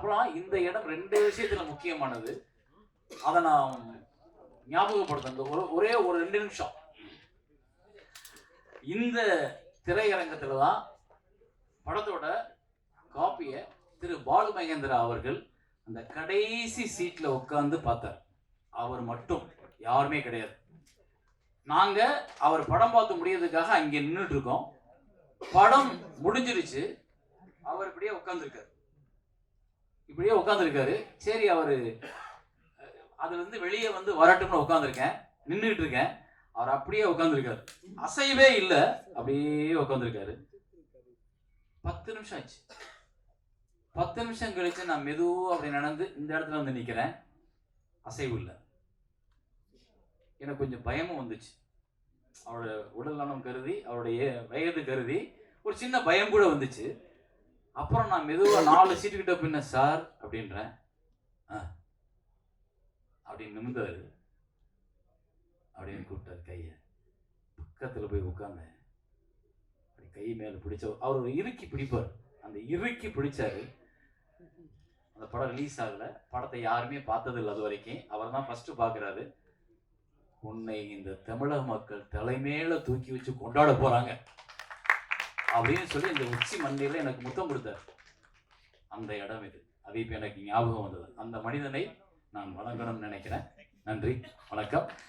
அப்புறம் இந்த இடம் 2 விஷயத்துல முக்கியமானது. அதை நான் ஞாபகப்படுத்த ஒரே ஒரு 2 நிமிஷம். இந்த திரையரங்கத்துல தான் படத்தோட காப்பிய திரு பாலு மகேந்திரா அவர்கள் அந்த கடைசி சீட்ல உட்கார்ந்து பார்த்தார். அவர் மட்டும், யாருமே கிடையாது. நாங்க அவர் படம் பார்த்து முடியறதுக்காக அங்க நின்றுட்டு இருக்கோம். படம் முடிஞ்சிருச்சு. அவர் இப்படியே உட்கார்ந்துருக்காரு. சரி, அவரு அதுல இருந்து வெளியே வந்து வரட்டும்னு உட்கார்ந்துருக்கேன், நின்றுட்டு இருக்கேன். அவர் அப்படியே உட்கார்ந்துருக்காரு, அசையவே இல்லை, அப்படியே உட்கார்ந்துருக்காரு. 10 நிமிஷம் ஆச்சு. 10 நிமிஷம் கழிச்சு நான் மெதுவா அப்படி நடந்து இந்த இடத்துல வந்து நிக்கிறேன். அசைவு இல்லை. எனக்கு கொஞ்சம் பயமும் வந்துச்சு. அவருடைய உடல் நலம் கருதி, அவருடைய வயது கருதி ஒரு சின்ன பயம் கூட வந்துச்சு. அப்புறம் நான் மெதுவா 4 சீட்டு கிட்ட பின்ன சார் அப்படின்றேன். அப்படின்னு நிமிந்தாரு. அப்படின்னு கூப்பிட்டாரு. கைய பக்கத்துல போய் உட்கார்ந்தேன். கை மேல பிடிச்ச அவர் இறுக்கி பிடிப்பார். அந்த இறுக்கி பிடிச்சாரு. அந்த படம் ரிலீஸ் ஆகல. படத்தை யாருமே பார்த்தது இல்லை அது வரைக்கும். அவர் தான் ஃபர்ஸ்ட் பாக்குறாரு. உன்னை இந்த தமிழக மக்கள் தலைமையில தூக்கி வச்சு கொண்டாட போறாங்க அப்படின்னு சொல்லி இந்த உச்சி மண்டையில எனக்கு முத்தம் கொடுத்தார். அந்த இடம் இது. அது இப்ப எனக்கு ஞாபகம் வந்தது. அந்த மனிதனை நான் வணங்கணும்னு நினைக்கிறேன். நன்றி, வணக்கம்.